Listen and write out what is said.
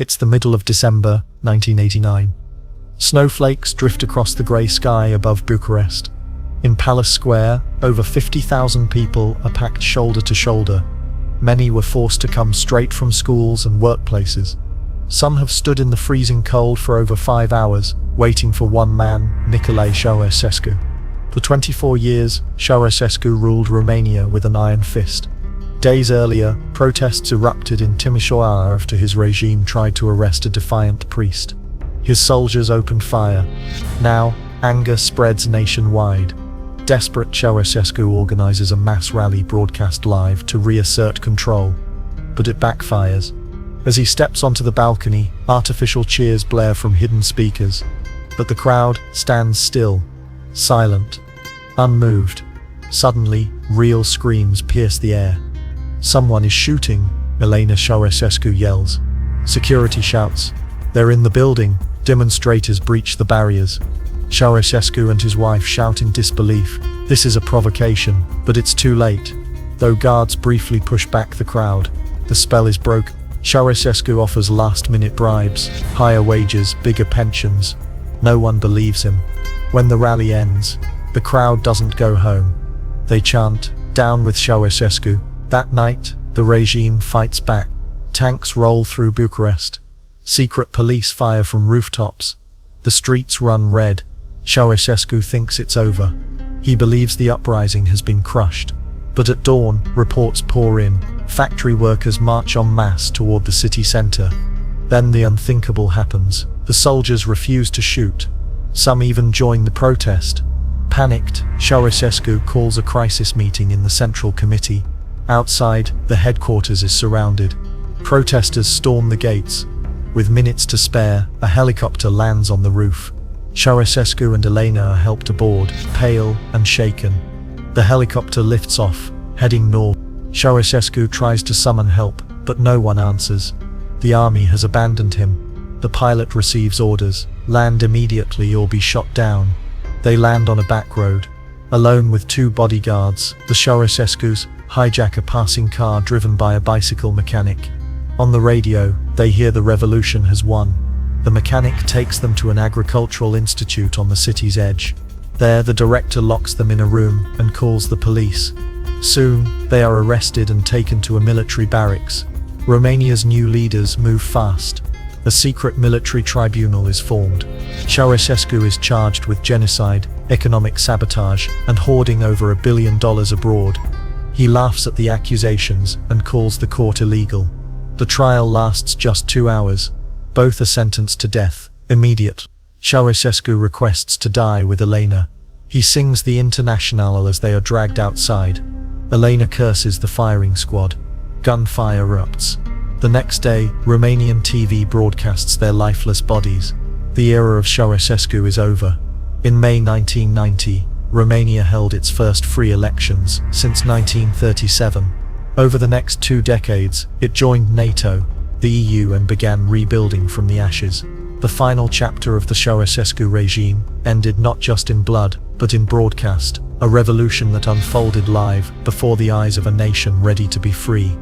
It's the middle of December, 1989. Snowflakes drift across the grey sky above Bucharest. In Palace Square, over 50,000 people are packed shoulder to shoulder. Many were forced to come straight from schools and workplaces. Some have stood in the freezing cold for over 5 hours, waiting for one man, Nicolae Ceaușescu. For 24 years, Ceaușescu ruled Romania with an iron fist. Days earlier, protests erupted in Timișoara after his regime tried to arrest a defiant priest. His soldiers opened fire. Now, anger spreads nationwide. Desperate Ceaușescu organizes a mass rally broadcast live to reassert control. But it backfires. As he steps onto the balcony, artificial cheers blare from hidden speakers. But the crowd stands still, silent, unmoved. Suddenly, real screams pierce the air. "Someone is shooting," Elena Ceaușescu yells. Security shouts. "They're in the building." Demonstrators breach the barriers. Ceaușescu and his wife shout in disbelief. This is a provocation, but it's too late. Though guards briefly push back the crowd, the spell is broken. Ceaușescu offers last-minute bribes, higher wages, bigger pensions. No one believes him. When the rally ends, the crowd doesn't go home. They chant, "Down with Ceaușescu." That night, the regime fights back. Tanks roll through Bucharest. Secret police fire from rooftops. The streets run red. Ceaușescu thinks it's over. He believes the uprising has been crushed. But at dawn, reports pour in. Factory workers march en masse toward the city center. Then the unthinkable happens. The soldiers refuse to shoot. Some even join the protest. Panicked, Ceaușescu calls a crisis meeting in the Central Committee. Outside, the headquarters is surrounded. Protesters storm the gates. With minutes to spare, a helicopter lands on the roof. Ceaușescu and Elena are helped aboard, pale and shaken. The helicopter lifts off, heading north. Ceaușescu tries to summon help, but no one answers. The army has abandoned him. The pilot receives orders: land immediately or be shot down. They land on a back road. Alone with 2 bodyguards, the Ceaușescus hijack a passing car driven by a bicycle mechanic. On the radio, they hear the revolution has won. The mechanic takes them to an agricultural institute on the city's edge. There, the director locks them in a room and calls the police. Soon, they are arrested and taken to a military barracks. Romania's new leaders move fast. A secret military tribunal is formed. Ceaușescu is charged with genocide, economic sabotage, and hoarding over $1 billion abroad. He laughs at the accusations and calls the court illegal. The trial lasts just 2 hours. Both are sentenced to death, immediate. Ceaușescu requests to die with Elena. He sings the Internationale as they are dragged outside. Elena curses the firing squad. Gunfire erupts. The next day, Romanian TV broadcasts their lifeless bodies. The era of Ceaușescu is over. In May 1990, Romania held its first free elections since 1937. Over the next 2 decades, it joined NATO, the EU, and began rebuilding from the ashes. The final chapter of the Ceaușescu regime ended not just in blood, but in broadcast, a revolution that unfolded live before the eyes of a nation ready to be free.